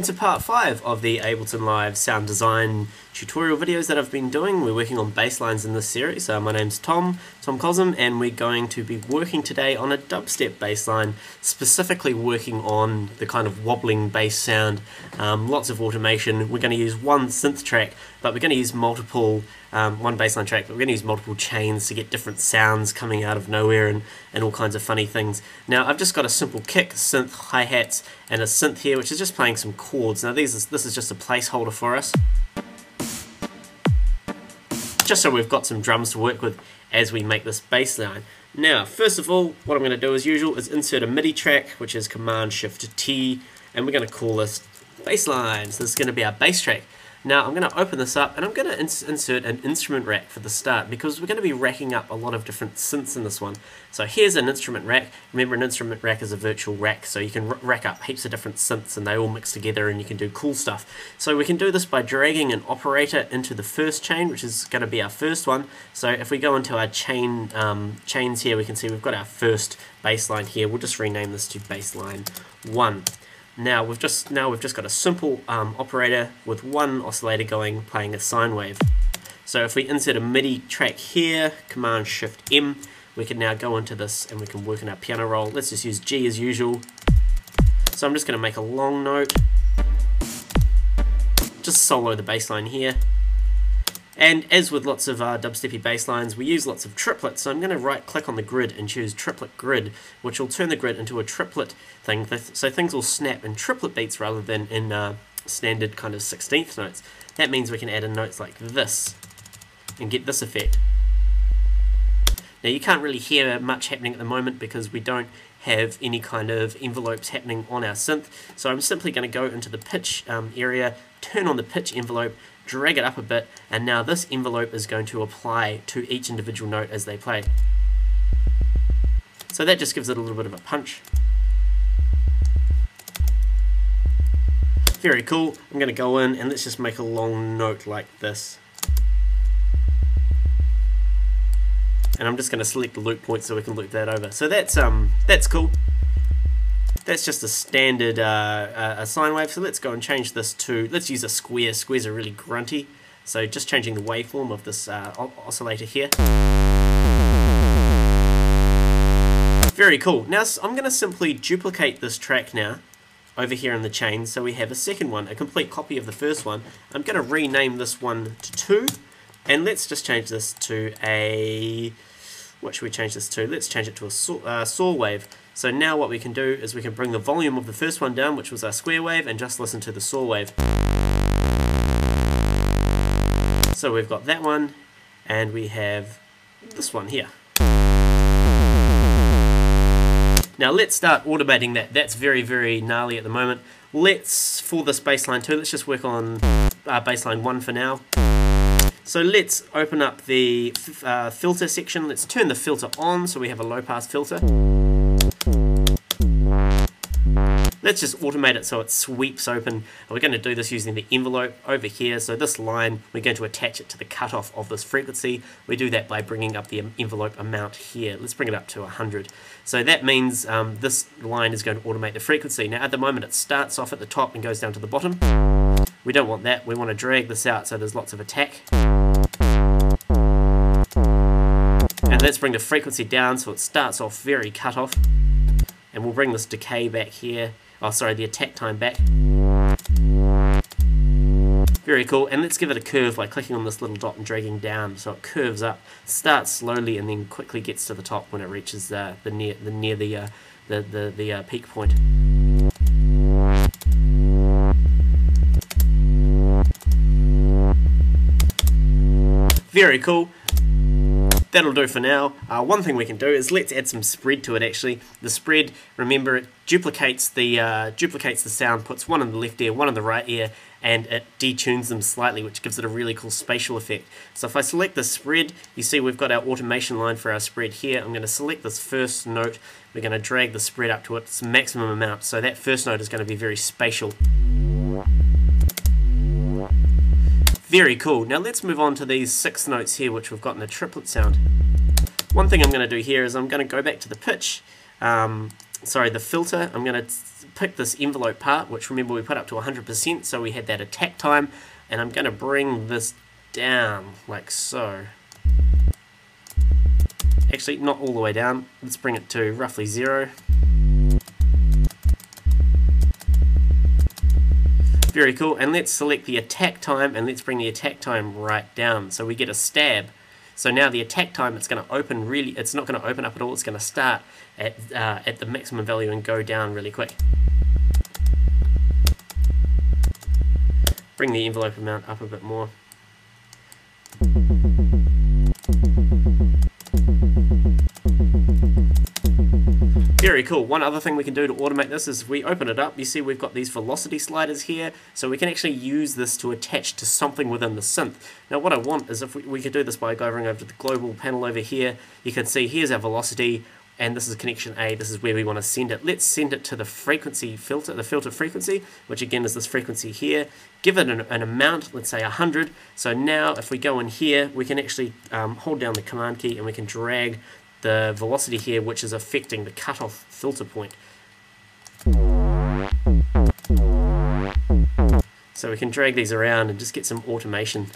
Welcome to part 5 of the Ableton Live sound design tutorial videos that I've been doing. We're working on bass lines in this series. My name's Tom Cosm, and we're going to be working today on a dubstep bass line, specifically working on the kind of wobbling bass sound, lots of automation. We're going to use one synth track, but we're going to use multiple, one bassline track, but we're going to use multiple chains to get different sounds coming out of nowhere and all kinds of funny things. Now I've just got a simple kick, synth, hi-hats, and a synth here, which is just playing some chords. Now this is just a placeholder for us, just so we've got some drums to work with as we make this bass line. Now, first of all, what I'm going to do as usual is insert a MIDI track, which is Command-Shift-T, and we're going to call this bass line. So this is going to be our bass track. Now I'm going to open this up and I'm going to insert an instrument rack for the start, because we're going to be racking up a lot of different synths in this one. So here's an instrument rack. Remember, an instrument rack is a virtual rack, so you can rack up heaps of different synths and they all mix together and you can do cool stuff. So we can do this by dragging an operator into the first chain, which is going to be our first one. So if we go into our chains here, we can see we've got our first bass line here. We'll just rename this to bassline 1. Now we've just got a simple operator with one oscillator playing a sine wave. So if we insert a MIDI track here, Command-Shift-M, we can now go into this and we can work in our piano roll. Let's just use G as usual. So I'm just going to make a long note, just solo the bass line here. And as with lots of dubsteppy bass lines, we use lots of triplets. So I'm going to right click on the grid and choose triplet grid, which will turn the grid into a triplet thing. So things will snap in triplet beats rather than in standard kind of 16th notes. That means we can add in notes like this and get this effect. Now you can't really hear much happening at the moment because we don't have any kind of envelopes happening on our synth. So I'm simply going to go into the pitch area, turn on the pitch envelope, drag it up a bit, and now this envelope is going to apply to each individual note as they play. So that just gives it a little bit of a punch. Very cool. I'm going to go in and let's just make a long note like this. And I'm just going to select the loop point so we can loop that over. So that's cool. That's just a standard a sine wave. So let's go and change this to, let's use a square. Squares are really grunty. So just changing the waveform of this oscillator here. Very cool. Now I'm going to simply duplicate this track now over here in the chain, so we have a second one, a complete copy of the first one. I'm going to rename this one to 2, and let's just change this to a, what should we change this to? Let's change it to a saw wave. So now what we can do is we can bring the volume of the first one down, which was our square wave, and just listen to the saw wave. So we've got that one, and we have this one here. Now let's start automating that. That's very, very gnarly at the moment. For this bassline 2, let's just work on bassline 1 for now. So let's open up the filter section. Let's turn the filter on so we have a low pass filter. Let's just automate it so it sweeps open. We're going to do this using the envelope over here. So this line, we're going to attach it to the cutoff of this frequency. We do that by bringing up the envelope amount here. Let's bring it up to 100. So that means this line is going to automate the frequency. Now at the moment it starts off at the top and goes down to the bottom. We don't want that. We want to drag this out so there's lots of attack. And let's bring the frequency down so it starts off very cut off. And we'll bring this decay back here. Oh, sorry, the attack time back. Very cool. And let's give it a curve by clicking on this little dot and dragging down so it curves up, starts slowly, and then quickly gets to the top when it reaches the peak point. Very cool. That'll do for now. One thing we can do is let's add some spread to it actually. The spread, remember, it duplicates the sound, puts one in the left ear, one in the right ear, and it detunes them slightly, which gives it a really cool spatial effect. So if I select the spread, you see we've got our automation line for our spread here. I'm going to select this first note. We're going to drag the spread up to its maximum amount. So that first note is going to be very spatial. Very cool. Now let's move on to these 6 notes here, which we've got in a triplet sound. One thing I'm going to do here is I'm going to go back to the pitch sorry, the filter, I'm going to pick this envelope part, which remember we put up to 100%, so we had that attack time, and I'm going to bring this down like so. Actually, not all the way down. Let's bring it to roughly 0. Very cool, and let's select the attack time, and let's bring the attack time right down, so we get a stab. So now the attack time, it's going to open really, it's not going to open up at all, it's going to start at the maximum value and go down really quick. Bring the envelope amount up a bit more. Very cool. One other thing we can do to automate this is if we open it up, you see we've got these velocity sliders here, so we can actually use this to attach to something within the synth. Now what I want is if we could do this by going over to the global panel over here, you can see here's our velocity, and this is connection A, this is where we want to send it. Let's send it to the frequency filter, the filter frequency, which again is this frequency here. Give it an amount, let's say 100. So now if we go in here, we can actually hold down the command key and we can drag the velocity here, which is affecting the cutoff filter point. So we can drag these around and just get some automation.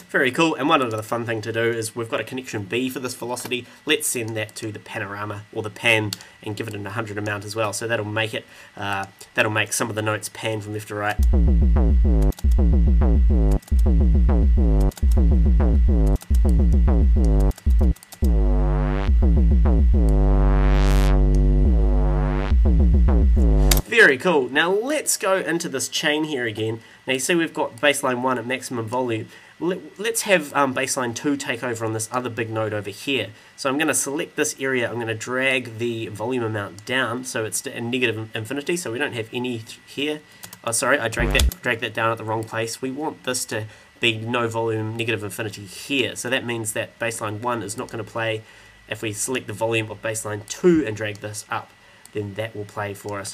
Very cool, and one other fun thing to do is we've got a connection B for this velocity. Let's send that to the panorama or the pan and give it an 100 amount as well. So that'll make it, that'll make some of the notes pan from left to right. Very cool. Now let's go into this chain here again. Now you see we've got baseline 1 at maximum volume. Let's have baseline 2 take over on this other big node over here. So I'm going to select this area, I'm going to drag the volume amount down so it's a negative infinity, so we don't have any here. Oh sorry, I dragged that down at the wrong place. We want this to be no volume negative infinity here. So that means that baseline 1 is not going to play. If we select the volume of baseline 2 and drag this up, then that will play for us.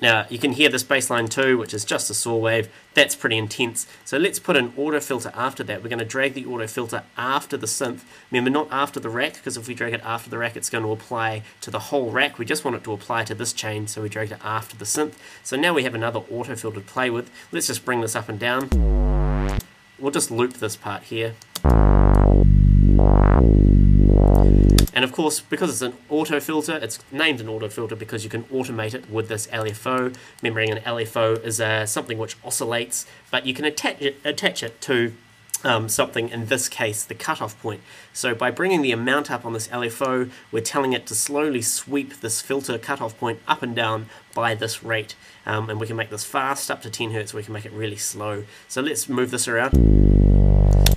Now you can hear this baseline 2, which is just a saw wave. That's pretty intense. So let's put an auto filter after that. We're going to drag the auto filter after the synth. Remember, not after the rack, because if we drag it after the rack, it's going to apply to the whole rack. We just want it to apply to this chain, so we dragged it after the synth. So now we have another auto filter to play with. Let's just bring this up and down. We'll just loop this part here. And of course, because it's an auto filter, it's named an auto filter because you can automate it with this LFO. Remembering an LFO is something which oscillates, but you can attach it to something, in this case, the cutoff point. So by bringing the amount up on this LFO, we're telling it to slowly sweep this filter cutoff point up and down by this rate. And we can make this fast, up to 10 Hertz, we can make it really slow. So let's move this around.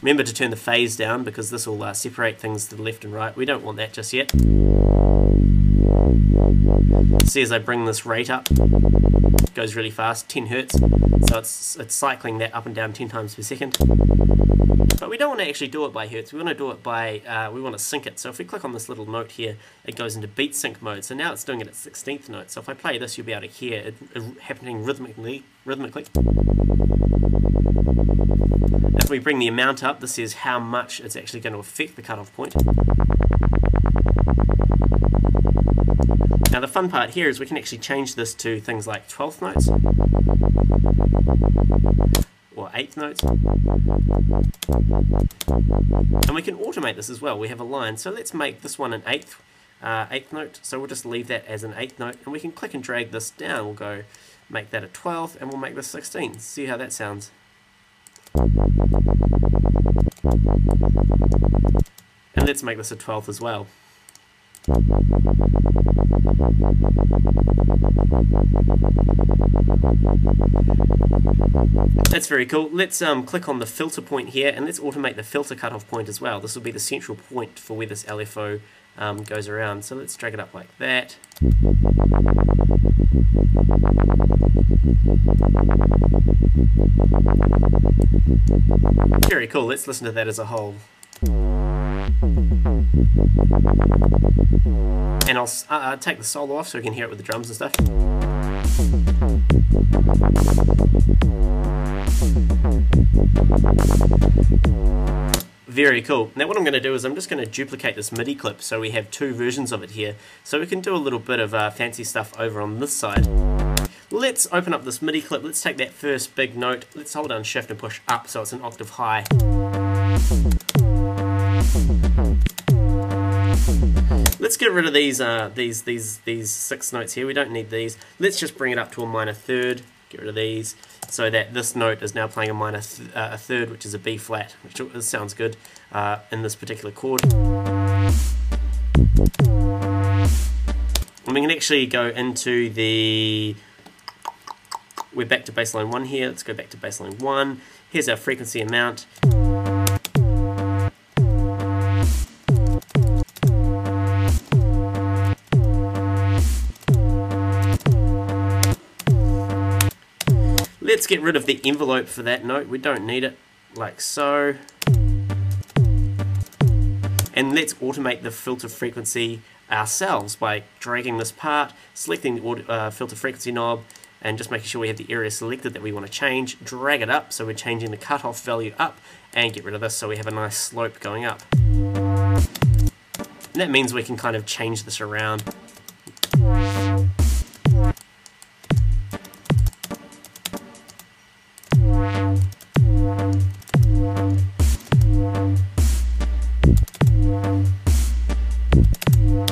Remember to turn the phase down because this will separate things to the left and right. We don't want that just yet. See, as I bring this rate up, it goes really fast, 10 Hertz. So it's cycling that up and down 10 times per second. But we don't want to actually do it by Hertz. We want to do it by, we want to sync it. So if we click on this little note here, it goes into beat sync mode. So now it's doing it at 16th note. So if I play this, you'll be able to hear it happening rhythmically. If we bring the amount up, this is how much it's actually going to affect the cutoff point. Now the fun part here is we can actually change this to things like 12th notes or 8th notes. And we can automate this as well. We have a line, so let's make this one an 8th note. So we'll just leave that as an 8th note, and we can click and drag this down. We'll go make that a 12th, and we'll make this 16th. See how that sounds. And let's make this a 12th as well. That's very cool. Let's click on the filter point here and let's automate the filter cutoff point as well. This will be the central point for where this LFO goes around. So let's drag it up like that. Very cool. Let's listen to that as a whole. And I'll take the solo off so we can hear it with the drums and stuff. Very cool. Now what I'm going to do is I'm just going to duplicate this MIDI clip so we have two versions of it here. So we can do a little bit of fancy stuff over on this side. Let's open up this MIDI clip. Let's take that first big note. Let's hold down shift and push up so it's an octave high. Let's get rid of these 6 notes here. We don't need these. Let's just bring it up to a minor third. Get rid of these so that this note is now playing a minor a third, which is a B flat, which sounds good in this particular chord. And we can actually go into the... We're back to bassline 1 here. Let's go back to bassline 1. Here's our frequency amount. Let's get rid of the envelope for that note. We don't need it, like so. And let's automate the filter frequency ourselves by dragging this part, selecting the filter frequency knob, and just making sure we have the area selected that we want to change. Drag it up so we're changing the cutoff value up, and get rid of this so we have a nice slope going up. And that means we can kind of change this around.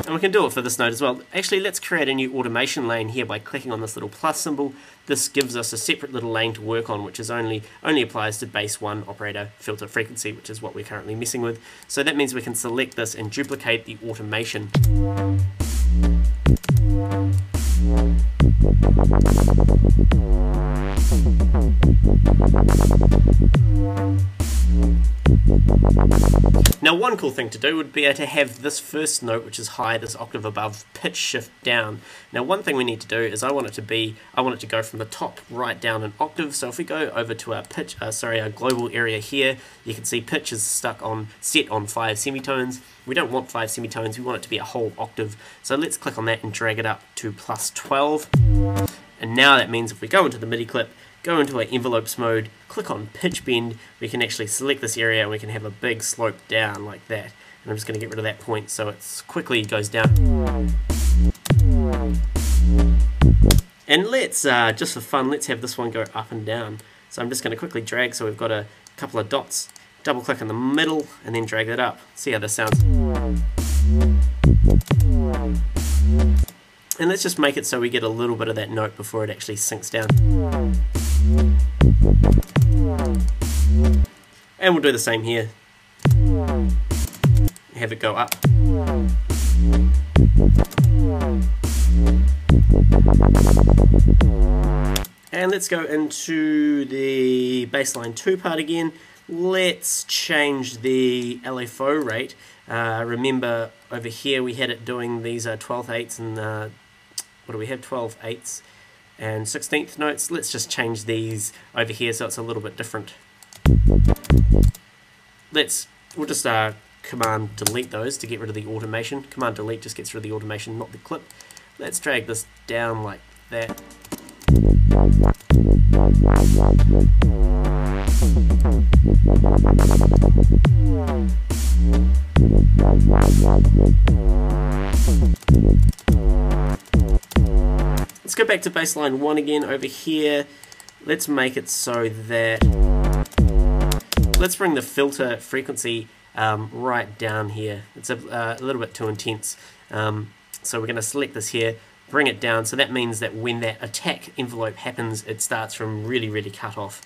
And we can do it for this note as well. Actually, let's create a new automation lane here by clicking on this little plus symbol. This gives us a separate little lane to work on, which is only applies to base 1 operator filter frequency, which is what we're currently messing with. So that means we can select this and duplicate the automation. Now one cool thing to do would be to have this first note, which is high, this octave above, pitch shift down. Now one thing we need to do is I want it to go from the top right down an octave. So if we go over to our our global area here, you can see pitch is set on 5 semitones. We don't want 5 semitones, we want it to be a whole octave. So let's click on that and drag it up to plus 12. And now that means if we go into the MIDI clip, go into our envelopes mode, click on pitch bend, we can actually select this area and we can have a big slope down like that. And I'm just going to get rid of that point so it quickly goes down. And let's, just for fun, let's have this one go up and down. So I'm just going to quickly drag so we've got a couple of dots, double click in the middle and then drag that up. See how this sounds. And let's just make it so we get a little bit of that note before it actually sinks down. And we'll do the same here. Have it go up. And let's go into the bassline 2 part again. Let's change the LFO rate. Remember over here we had it doing these 12/8 and what do we have? 12/8 and 16th notes. Let's just change these over here so it's a little bit different. We'll just command delete those to get rid of the automation. Command delete just gets rid of the automation, not the clip. Let's drag this down like that. Let's go back to bassline 1 again over here. Let's make it so that, let's bring the filter frequency right down here. It's a little bit too intense. So we're going to select this here, bring it down. So that means that when that attack envelope happens, it starts from really, really cut off.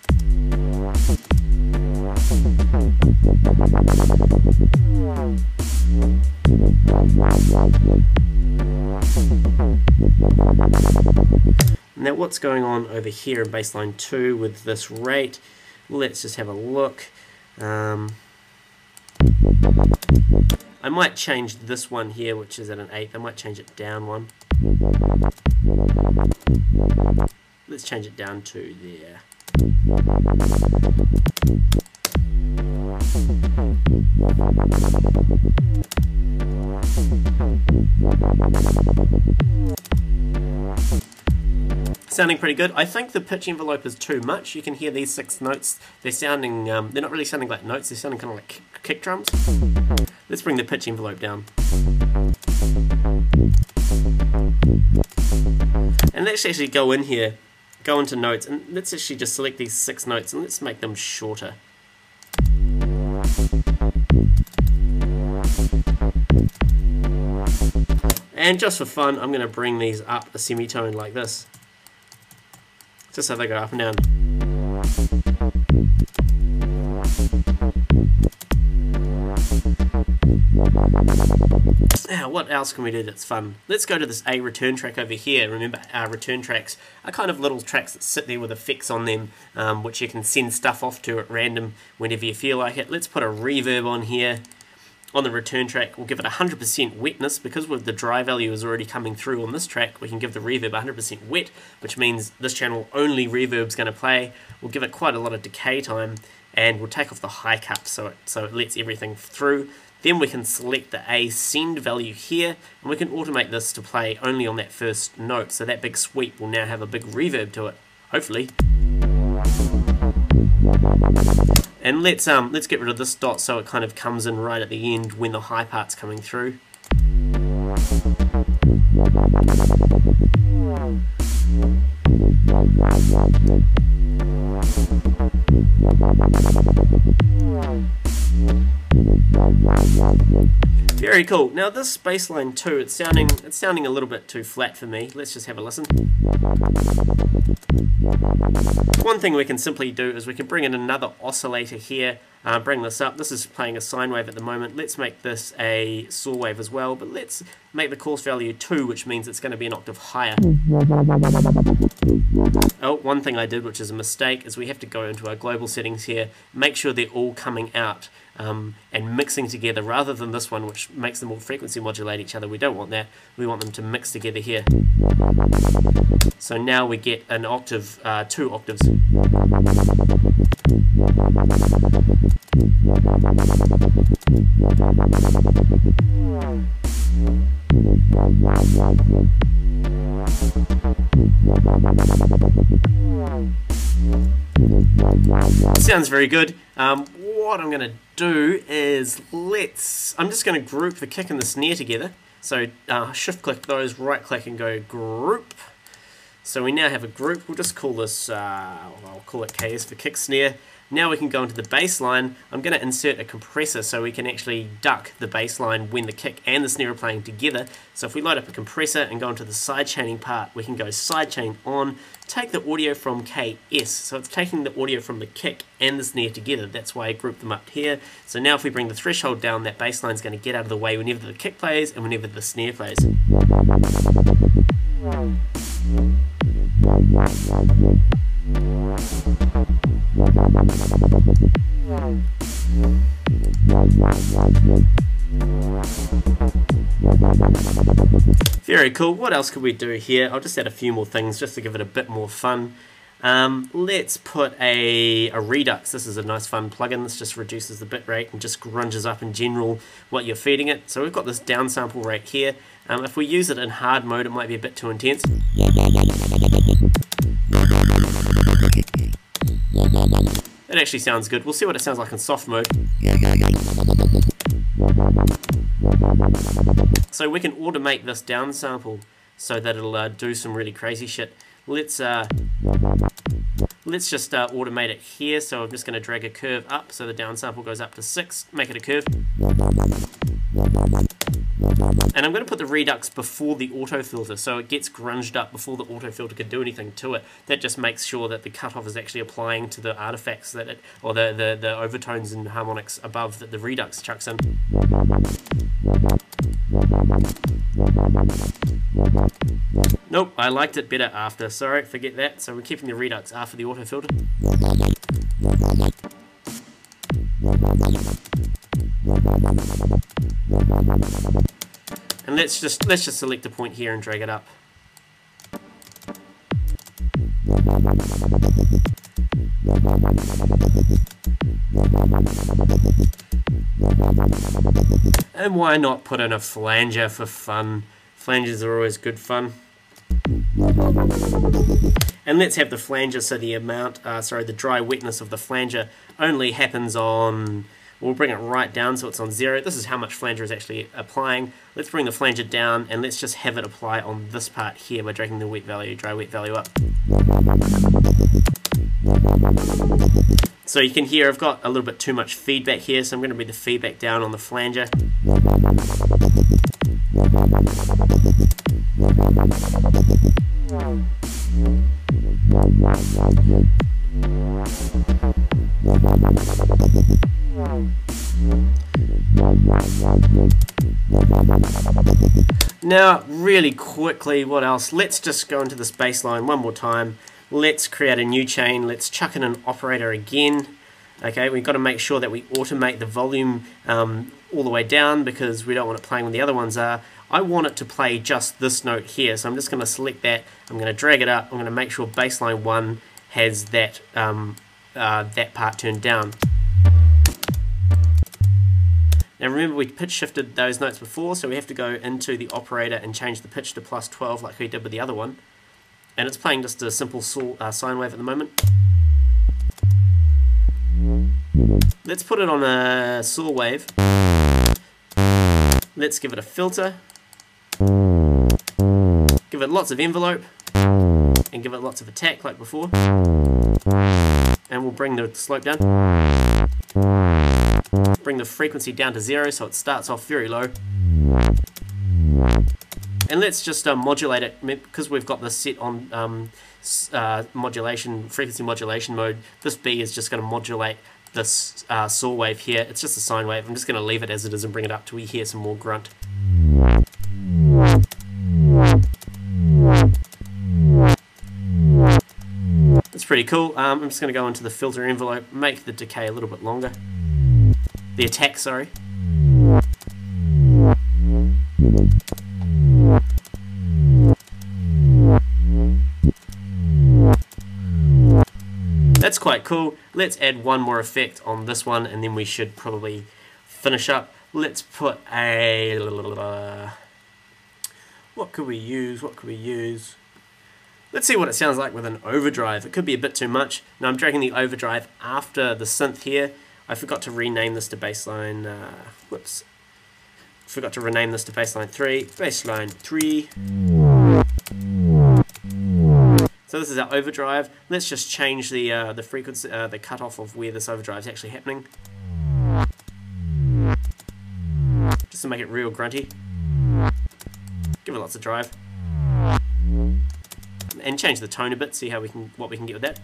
Now what's going on over here in bassline 2 with this rate? Let's just have a look. I might change this one here, which is at an 8th. I might change it down one. Let's change it down to there. Sounding pretty good. I think the pitch envelope is too much. You can hear these 6 notes. They're sounding, they're not really sounding like notes. They're sounding kind of like kick drums. Let's bring the pitch envelope down. And let's actually go in here, go into notes, and let's actually just select these 6 notes and let's make them shorter. And just for fun, I'm going to bring these up a semitone like this. Just so they go up and down. Now, what else can we do that's fun? Let's go to this A return track over here. Remember, our return tracks are kind of little tracks that sit there with effects on them, which you can send stuff off to at random whenever you feel like it. Let's put a reverb on here. On the return track, we'll give it 100% wetness, because with the dry value is already coming through on this track, we can give the reverb 100% wet, which means this channel only reverb's going to play. We'll give it quite a lot of decay time, and we'll take off the high cut so it lets everything through. Then we can select the A send value here, and we can automate this to play only on that first note, so that big sweep will now have a big reverb to it, hopefully. And let's get rid of this dot so it kind of comes in right at the end when the high part's coming through. Very cool. Now this bass line too, it's sounding a little bit too flat for me. Let's just have a listen. One thing we can simply do is we can bring in another oscillator here, bring this up. This is playing a sine wave at the moment. Let's make this a saw wave as well, but let's make the coarse value 2, which means it's going to be an octave higher. Oh, one thing I did, which is a mistake, is we have to go into our global settings here, make sure they're all coming out and mixing together, rather than this one, which makes them all frequency modulate each other. We don't want that. We want them to mix together here. So now we get an octave, 2 octaves. Sounds very good. What I'm going to do is I'm just going to group the kick and the snare together. So shift click those, right click and go group. So we now have a group. We'll just call this, I'll call it KS for kick snare. Now we can go into the bass line. I'm going to insert a compressor so we can actually duck the bass line when the kick and the snare are playing together. So if we light up a compressor and go into the side chaining part, we can go side chain on, take the audio from KS. So it's taking the audio from the kick and the snare together. That's why I grouped them up here. So now if we bring the threshold down, that bass line is going to get out of the way whenever the kick plays and whenever the snare plays. Very cool. What else could we do here? I'll just add a few more things just to give it a bit more fun. Let's put a Redux. This is a nice fun plugin. This just reduces the bit rate and just grunges up in general what you're feeding it. So we've got this downsample rate here. If we use it in hard mode, it might be a bit too intense. It actually sounds good. We'll see what it sounds like in soft mode. So we can automate this downsample so that it'll do some really crazy shit. Let's just automate it here. So I'm just going to drag a curve up so the downsample goes up to 6. Make it a curve. And I'm going to put the Redux before the auto filter, so it gets grunged up before the auto filter can do anything to it. That just makes sure that the cutoff is actually applying to the artifacts that or the overtones and harmonics above that the Redux chucks in. Nope, I liked it better after. Sorry, forget that. So we're keeping the Redux after the auto filter. And let's just select a point here and drag it up. And why not put in a flanger for fun? Flangers are always good fun. And let's have the flanger so the the dry wetness of the flanger only happens on, we'll bring it right down so it's on 0. This is how much flanger is actually applying. Let's bring the flanger down and let's just have it apply on this part here by dragging the dry wet value up. So you can hear I've got a little bit too much feedback here, so I'm going to bring the feedback down on the flanger. Now, really quickly, what else? Let's just go into this baseline one more time. Let's create a new chain. Let's chuck in an operator again. Okay, we've got to make sure that we automate the volume all the way down because we don't want it playing when the other ones are. I want it to play just this note here, so I'm just going to select that. I'm going to drag it up. I'm going to make sure baseline 1 has that that part turned down. Now remember we pitch shifted those notes before, so we have to go into the operator and change the pitch to +12 like we did with the other one. And it's playing just a simple sine wave at the moment. Let's put it on a saw wave. Let's give it a filter. Give it lots of envelope. And give it lots of attack like before. And we'll bring the slope down. Bring the frequency down to 0 so it starts off very low. And let's just modulate it because we've got this set on frequency modulation mode. This B is just going to modulate this saw wave here. It's just a sine wave. I'm just going to leave it as it is and bring it up till we hear some more grunt. It's pretty cool. I'm just going to go into the filter envelope, make the decay a little bit longer. The attack, sorry. That's quite cool. Let's add one more effect on this one and then we should probably finish up. Let's put a... what could we use? Let's see what it sounds like with an overdrive. It could be a bit too much. Now I'm dragging the overdrive after the synth here. I forgot to rename this to baseline, forgot to rename this to baseline 3. Baseline 3. So this is our overdrive. Let's just change the frequency, the cutoff of where this overdrive is actually happening. Just to make it real grunty. Give it lots of drive. And change the tone a bit, see how what we can get with that.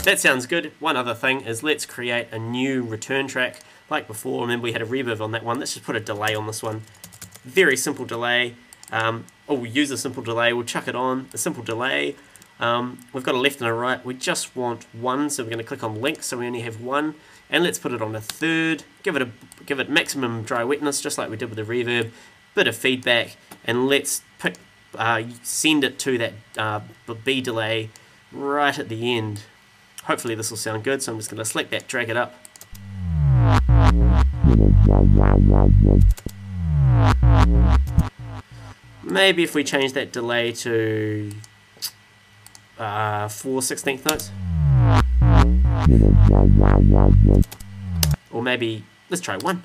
That sounds good. One other thing is let's create a new return track like before. Remember we had a reverb on that one. Let's just put a delay on this one. Very simple delay. We'll use a simple delay. We'll chuck it on. A simple delay. We've got a left and a right. We just want one, so we're going to click on link so we only have one. And let's put it on a third. Give it maximum dry wetness just like we did with the reverb. Bit of feedback, and let's send it to that B delay right at the end. Hopefully this will sound good, so I'm just going to select that, drag it up. Maybe if we change that delay to 4/16 notes. Or maybe, let's try 1.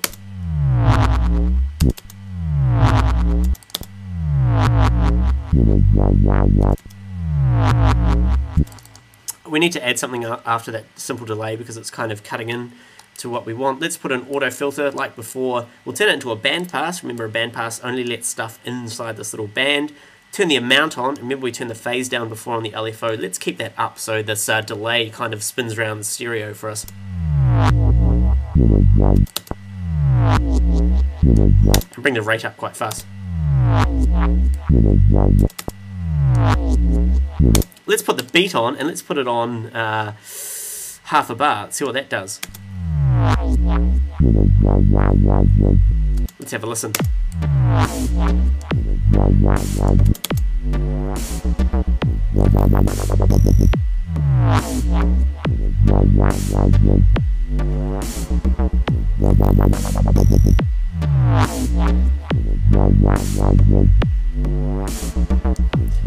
We need to add something after that simple delay because it's kind of cutting in to what we want. Let's put an auto filter like before. We'll turn it into a band pass. Remember, a band pass only lets stuff inside this little band. Turn the amount on. Remember we turned the phase down before on the LFO. Let's keep that up so this delay kind of spins around the stereo for us. And bring the rate up quite fast. Let's put the beat on and let's put it on half a bar. Let's see what that does. Let's have a listen.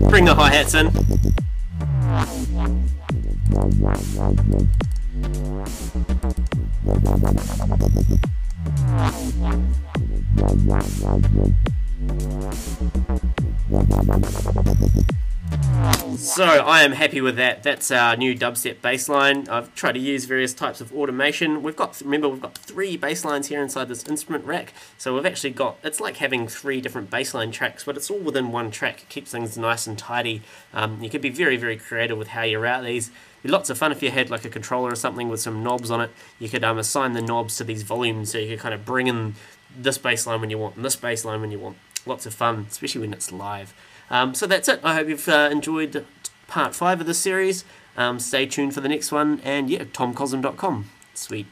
Bring the hi-hats in. So I am happy with that. That's our new dubstep bass line. I've tried to use various types of automation. Remember we've got 3 bass lines here inside this instrument rack. So we've actually got, it's like having 3 different bass line tracks, but it's all within one track. It keeps things nice and tidy. You could be very, very creative with how you route these. It'd be lots of fun if you had like a controller or something with some knobs on it. You could assign the knobs to these volumes, so you could kind of bring in this bass line when you want and this bass line when you want. Lots of fun, especially when it's live. So that's it. I hope you've enjoyed part 5 of this series. Stay tuned for the next one, and yeah, tomcosm.com. Sweet.